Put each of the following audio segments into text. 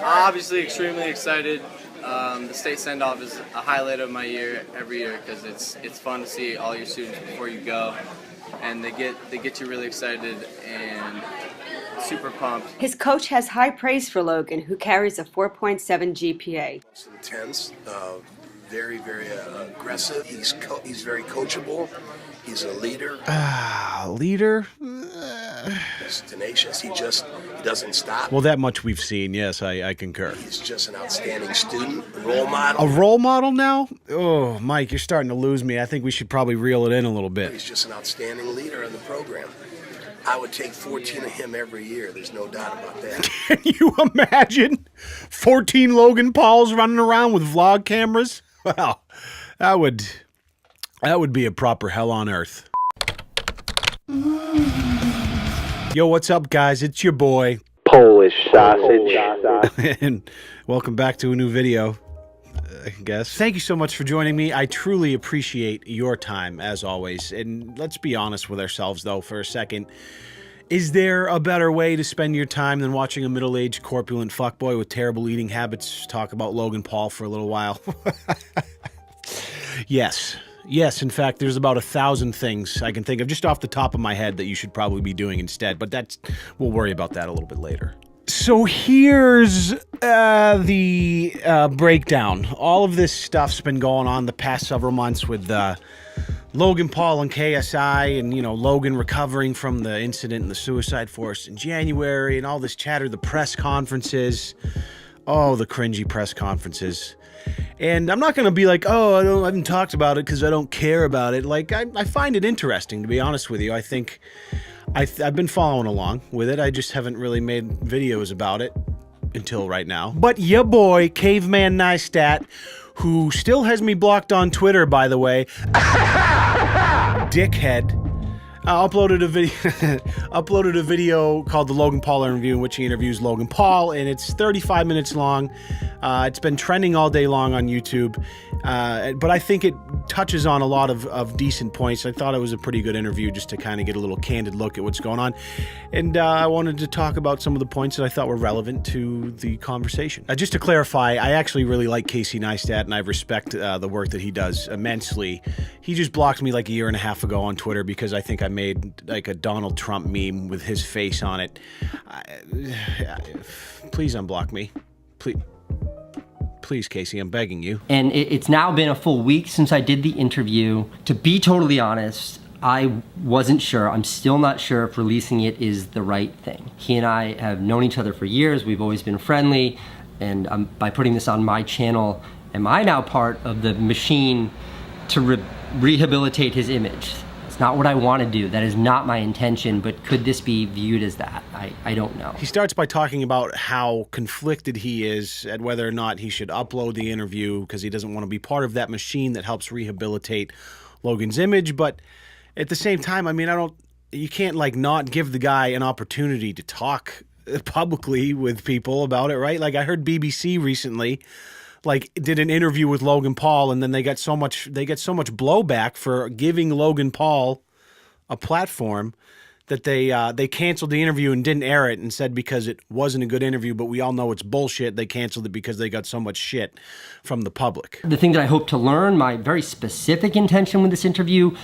Obviously, extremely excited. The state send-off is a highlight of my year every year because it's fun to see all your students before you go, and they get you really excited and super pumped. His coach has high praise for Logan, who carries a 4.7 GPA. Intense, very, very aggressive. He's very coachable. He's a leader. Leader? He's tenacious. He doesn't stop. Well, that much we've seen. Yes, I concur. He's just an outstanding student, a role model. A role model now? Oh, Mike, you're starting to lose me. I think we should probably reel it in a little bit. He's just an outstanding leader in the program. I would take 14 of him every year. There's no doubt about that. Can you imagine 14 Logan Pauls running around with vlog cameras? Well, that would be a proper hell on earth. Yo, what's up, guys? It's your boy, Polish Sausage. and welcome back to a new video, I guess. Thank you so much for joining me. I truly appreciate your time, as always. And let's be honest with ourselves, though, for a second. Is there a better way to spend your time than watching a middle-aged, corpulent fuckboy with terrible eating habits talk about Logan Paul for a little while? Yes. Yes, in fact, there's about 1,000 things I can think of just off the top of my head that you should probably be doing instead, but we'll worry about that a little bit later. So here's the breakdown. All of this stuff's been going on the past several months with Logan Paul and KSI, and, you know, Logan recovering from the incident in the suicide forest in January, and all this chatter, the press conferences. Oh, the cringy press conferences. And I'm not going to be like, oh, I haven't talked about it because I don't care about it. Like, I find it interesting, to be honest with you. I think I've been following along with it. I just haven't really made videos about it until right now. But your boy, Caveman Neistat, who still has me blocked on Twitter, by the way, dickhead, uploaded a video called the Logan Paul interview, in which he interviews Logan Paul, and it's 35 minutes long. It's been trending all day long on YouTube, but I think it touches on a lot of decent points. I thought it was a pretty good interview just to kind of get a little candid look at what's going on, and I wanted to talk about some of the points that I thought were relevant to the conversation. Just to clarify, I actually really like KSI Neistat, and I respect the work that he does immensely. He just blocked me like a year and a half ago on Twitter because I think I made like a Donald Trump meme with his face on it. Please unblock me. Please, Casey, I'm begging you. And it's now been a full week since I did the interview. To be totally honest, I wasn't sure. I'm still not sure if releasing it is the right thing. He and I have known each other for years. We've always been friendly. And by putting this on my channel, am I now part of the machine to rehabilitate his image? Not what I want to do. That is not my intention, but could this be viewed as that? I don't know. He starts by talking about how conflicted he is at whether or not he should upload the interview because he doesn't want to be part of that machine that helps rehabilitate Logan's image. But at the same time, I mean, you can't like not give the guy an opportunity to talk publicly with people about it, right? Like I heard BBC recently like did an interview with Logan Paul, and then they get so much blowback for giving Logan Paul a platform that they canceled the interview and didn't air it, and said because it wasn't a good interview, but we all know it's bullshit. They canceled it because they got so much shit from the public. The thing that I hope to learn, my very specific intention with this interview,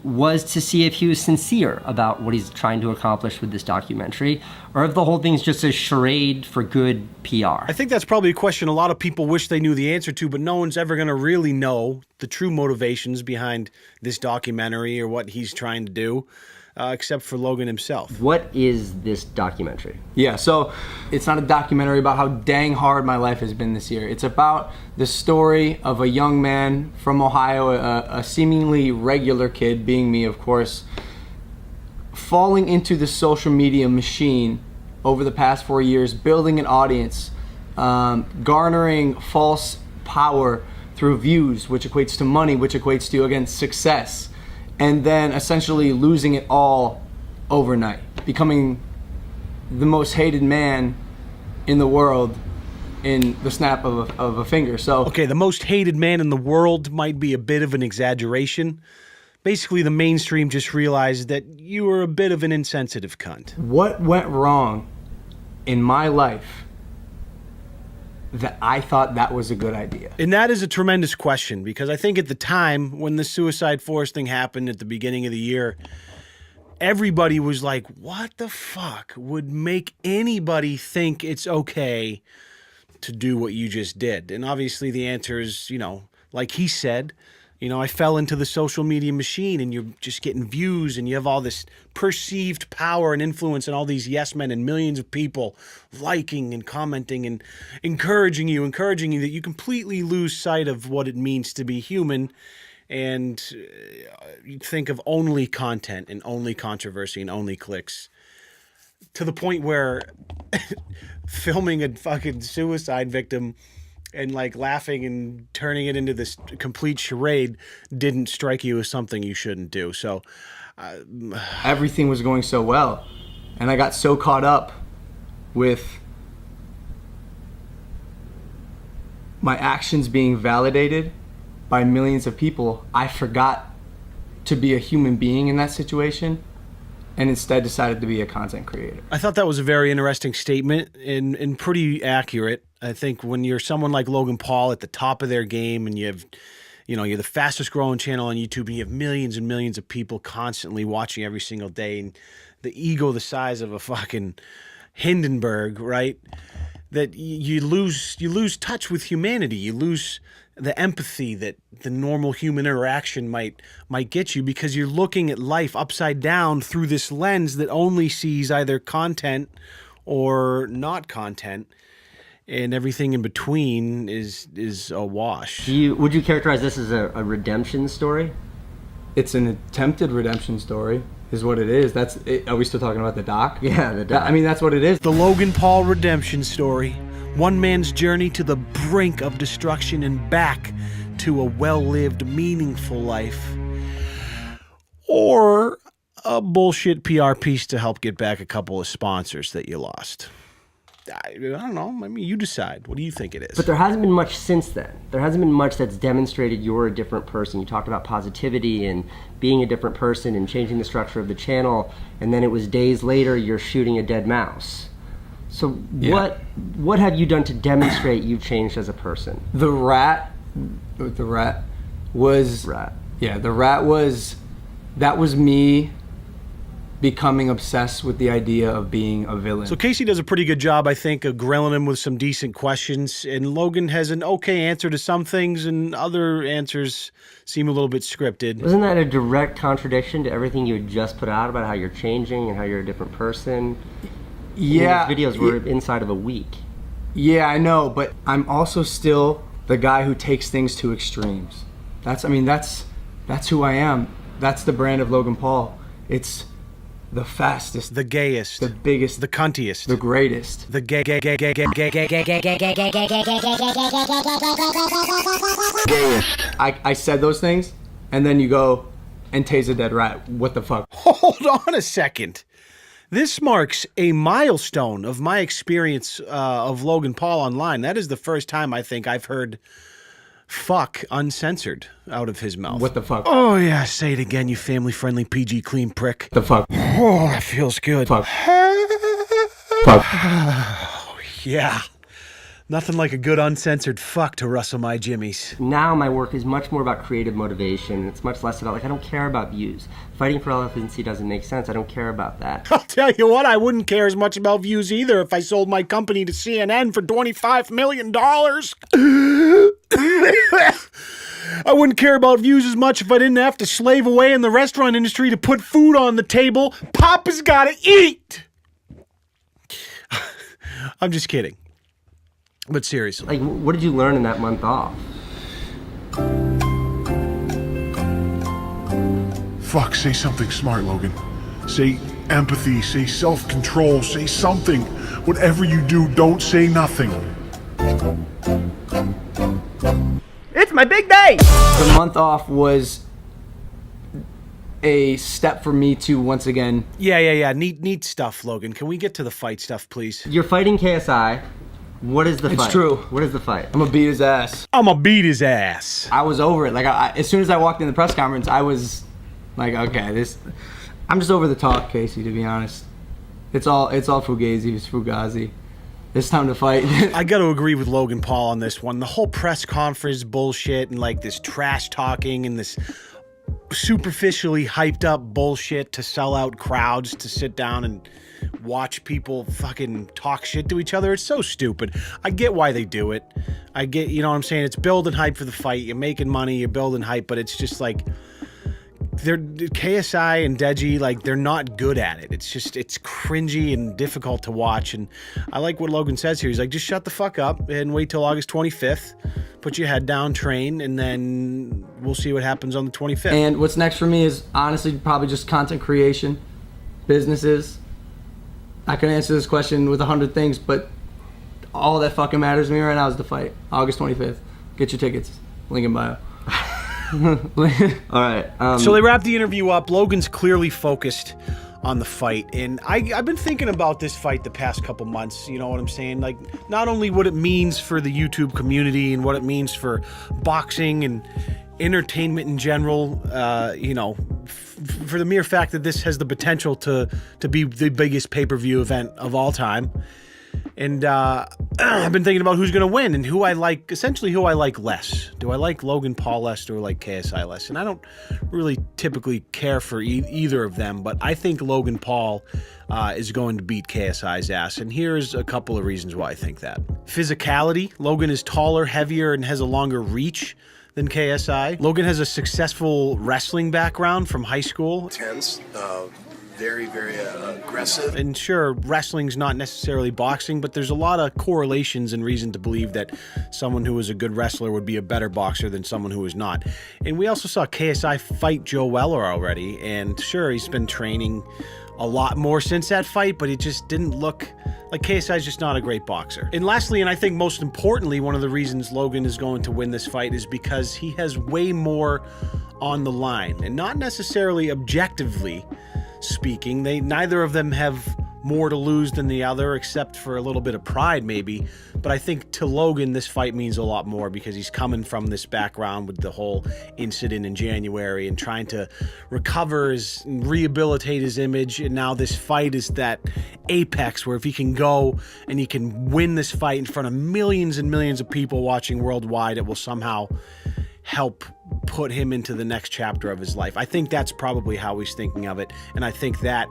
was to see if he was sincere about what he's trying to accomplish with this documentary, or if the whole thing's just a charade for good PR. I think that's probably a question a lot of people wish they knew the answer to, but no one's ever going to really know the true motivations behind this documentary or what he's trying to do, except for Logan himself. What is this documentary? Yeah, so it's not a documentary about how dang hard my life has been this year. It's about the story of a young man from Ohio, a seemingly regular kid, being me, of course, falling into the social media machine over the past 4 years, building an audience, garnering false power through views, which equates to money, which equates to, again, success, and then essentially losing it all overnight, becoming the most hated man in the world in the snap of a finger. So okay, the most hated man in the world might be a bit of an exaggeration. Basically, the mainstream just realized that you were a bit of an insensitive cunt. What went wrong in my life that I thought that was a good idea. And that is a tremendous question, because I think at the time when the Suicide Force thing happened at the beginning of the year, everybody was like, what the fuck would make anybody think it's okay to do what you just did? And obviously the answer is, like he said, I fell into the social media machine, and you're just getting views, and you have all this perceived power and influence, and all these yes men and millions of people liking and commenting and encouraging you that you completely lose sight of what it means to be human. And you think of only content and only controversy and only clicks, to the point where filming a fucking suicide victim and like laughing and turning it into this complete charade didn't strike you as something you shouldn't do. So everything was going so well, and I got so caught up with my actions being validated by millions of people, I forgot to be a human being in that situation, and instead decided to be a content creator. I thought that was a very interesting statement and pretty accurate. I think when you're someone like Logan Paul at the top of their game, and you have, you're the fastest growing channel on YouTube, and you have millions and millions of people constantly watching every single day, and the ego the size of a fucking Hindenburg, right? That you lose touch with humanity. You lose the empathy that the normal human interaction might get you, because you're looking at life upside down through this lens that only sees either content or not content, and everything in between is a wash. Would you characterize this as a redemption story? It's an attempted redemption story, is what it is. Are we still talking about the doc? Yeah, the doc. I mean, that's what it is. The Logan Paul redemption story. One man's journey to the brink of destruction and back to a well-lived, meaningful life. Or a bullshit PR piece to help get back a couple of sponsors that you lost. I don't know. I mean, you decide. What do you think it is? But there hasn't been much since then. There hasn't been much that's demonstrated you're a different person. You talked about positivity and being a different person and changing the structure of the channel, and then it was days later you're shooting a dead mouse. So Yeah. what have you done to demonstrate you've changed as a person? The rat was... Rat. Yeah, the rat was... That was me becoming obsessed with the idea of being a villain. So Casey does a pretty good job, I think, of grilling him with some decent questions, and Logan has an okay answer to some things, and other answers seem a little bit scripted. Wasn't that a direct contradiction to everything you had just put out about how you're changing and how you're a different person? Yeah. These videos were inside of a week. Yeah, I know, but I'm also still the guy who takes things to extremes. That's who I am. That's the brand of Logan Paul. It's the fastest, The gayest. the biggest, The cuntiest. the greatest. The gay. I said those things, and then you go and tase a dead rat. What the fuck? Hold on a second. This marks a milestone of my experience of Logan Paul online. That is the first time I think I've heard fuck uncensored out of his mouth. What the fuck? Oh, yeah, say it again, you family-friendly PG clean prick. The fuck? Oh, that feels good. Fuck. Fuck. Yeah. Nothing like a good uncensored fuck to rustle my jimmies. Now my work is much more about creative motivation. It's much less about, I don't care about views. Fighting for relevancy doesn't make sense. I don't care about that. I'll tell you what, I wouldn't care as much about views either if I sold my company to CNN for $25 million. I wouldn't care about views as much if I didn't have to slave away in the restaurant industry to put food on the table. Papa's gotta eat! I'm just kidding. But seriously. What did you learn in that month off? Fuck, say something smart, Logan. Say empathy, say self-control, say something. Whatever you do, don't say nothing. It's my big day! The month off was a step for me to once again... Yeah. Neat stuff, Logan. Can we get to the fight stuff, please? You're fighting KSI. What is the fight? It's true. What is the fight? I'm gonna beat his ass. I'ma beat his ass. I was over it. As soon as I walked in the press conference, I was like, okay, I'm just over the top, Casey, to be honest. It's all Fugazi, it's Fugazi. It's time to fight. I got to agree with Logan Paul on this one. The whole press conference bullshit and like this trash talking and this superficially hyped up bullshit to sell out crowds to sit down and watch people fucking talk shit to each other. It's so stupid. I get why they do it. I get, you know what I'm saying? It's building hype for the fight. You're making money, you're building hype, but it's just like KSI and Deji, like, they're not good at it. It's just, it's cringy and difficult to watch. And I like what Logan says here. He's like, just shut the fuck up and wait till August 25th. Put your head down, train, and then we'll see what happens on the 25th. And what's next for me is honestly probably just content creation, businesses. I can answer this question with 100 things, but all that fucking matters to me right now is the fight. August 25th. Get your tickets. Link in bio. All right. So they wrap the interview up. Logan's clearly focused on the fight, and I've been thinking about this fight the past couple months. You know what I'm saying? Like, not only what it means for the YouTube community and what it means for boxing and entertainment in general, you know, for the mere fact that this has the potential to be the biggest pay-per-view event of all time. And I've been thinking about who's going to win and who I like, essentially who I like less. Do I like Logan Paul less or do I like KSI less? And I don't really typically care for either of them, but I think Logan Paul is going to beat KSI's ass. And here's a couple of reasons why I think that. Physicality. Logan is taller, heavier, and has a longer reach than KSI. Logan has a successful wrestling background from high school. Tense, very, very aggressive. And sure, wrestling's not necessarily boxing, but there's a lot of correlations and reason to believe that someone who is a good wrestler would be a better boxer than someone who is not. And we also saw KSI fight Joe Weller already, and sure, he's been training a lot more since that fight, but it just didn't look like KSI's just not a great boxer. And lastly, and I think most importantly, one of the reasons Logan is going to win this fight is because he has way more on the line, and not necessarily objectively speaking. Neither of them have more to lose than the other, except for a little bit of pride maybe. But I think to Logan, this fight means a lot more because he's coming from this background with the whole incident in January and trying to recover and rehabilitate his image. And now this fight is that apex where if he can go and he can win this fight in front of millions and millions of people watching worldwide, it will somehow help put him into the next chapter of his life. I think that's probably how he's thinking of it. And I think that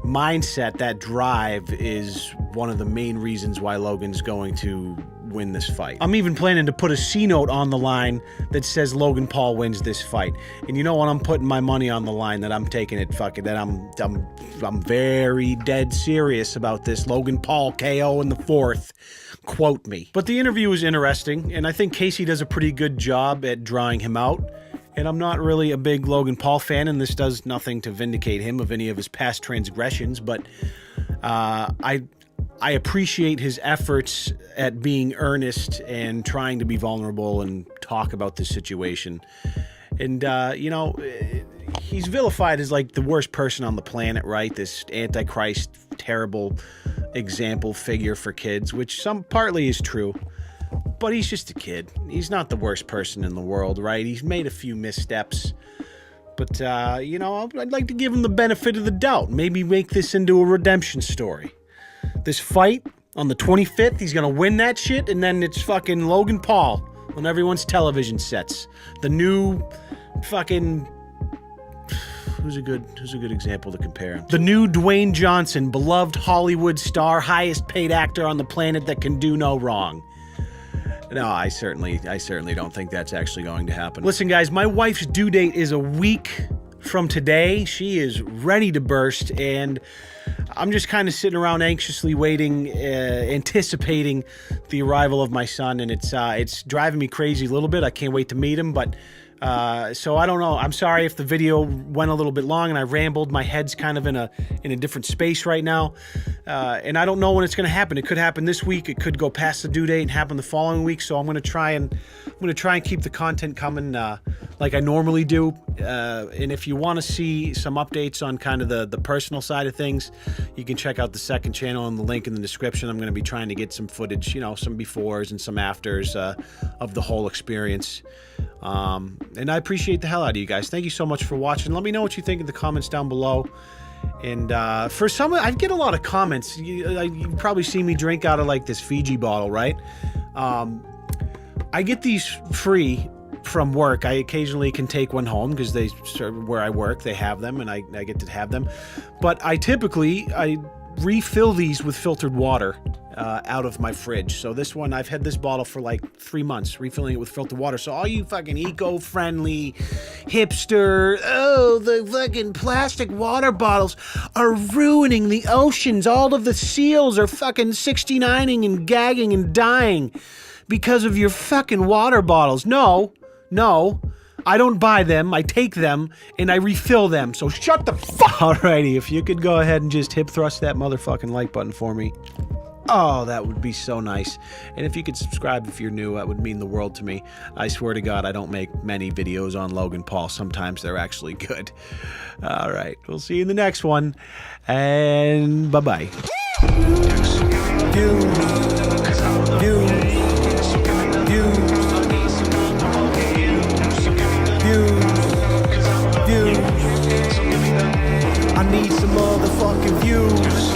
mindset, that drive, is one of the main reasons why Logan's going to win this fight. I'm even planning to put a C-note on the line that says Logan Paul wins this fight. And you know what? I'm putting my money on the line that I'm taking it that I'm very dead serious about this. Logan Paul KO in the 4th. Quote me. But the interview was interesting, and I think Casey does a pretty good job at drawing him out. And I'm not really a big Logan Paul fan, and this does nothing to vindicate him of any of his past transgressions, but I appreciate his efforts at being earnest and trying to be vulnerable and talk about this situation. And, you know, he's vilified as like the worst person on the planet, right? This antichrist, terrible example figure for kids, which partly is true. But he's just a kid. He's not the worst person in the world, right? He's made a few missteps. But, you know, I'd like to give him the benefit of the doubt. Maybe make this into a redemption story. This fight on the 25th, he's going to win that shit, and then it's fucking Logan Paul on everyone's television sets. The new fucking... Who's a good example to compare him? The new Dwayne Johnson, beloved Hollywood star, highest paid actor on the planet that can do no wrong. No, I certainly don't think that's actually going to happen. Listen, guys, my wife's due date is a week from today. She is ready to burst, and I'm just kind of sitting around anxiously waiting, anticipating the arrival of my son, and it's driving me crazy a little bit. I can't wait to meet him, but so I don't know. I'm sorry if the video went a little bit long and I rambled. My head's kind of in a different space right now. And I don't know when it's going to happen. It could happen this week. It could go past the due date and happen the following week. So I'm going to try and keep the content coming like I normally do. And if you want to see some updates on kind of the personal side of things, you can check out the second channel and the link in the description. I'm going to be trying to get some footage, you know, some befores and some afters of the whole experience. And I appreciate the hell out of you guys. Thank you so much for watching. Let me know what you think in the comments down below. And for some, I get a lot of comments. You probably see me drink out of like this Fiji bottle, right? I get these free from work. I occasionally can take one home because where I work, they have them, and I get to have them. But I refill these with filtered water out of my fridge. So this one, I've had this bottle for like 3 months, refilling it with filtered water. So all you fucking eco-friendly hipster, the fucking plastic water bottles are ruining the oceans. All of the seals are fucking 69ing and gagging and dying because of your fucking water bottles. No, I don't buy them, I take them, and I refill them, so shut the fuck. Alrighty, if you could go ahead and just hip thrust that motherfucking like button for me. Oh, that would be so nice. And if you could subscribe if you're new, that would mean the world to me. I swear to God, I don't make many videos on Logan Paul. Sometimes they're actually good. Alright, we'll see you in the next one, and bye-bye. I need some motherfucking views.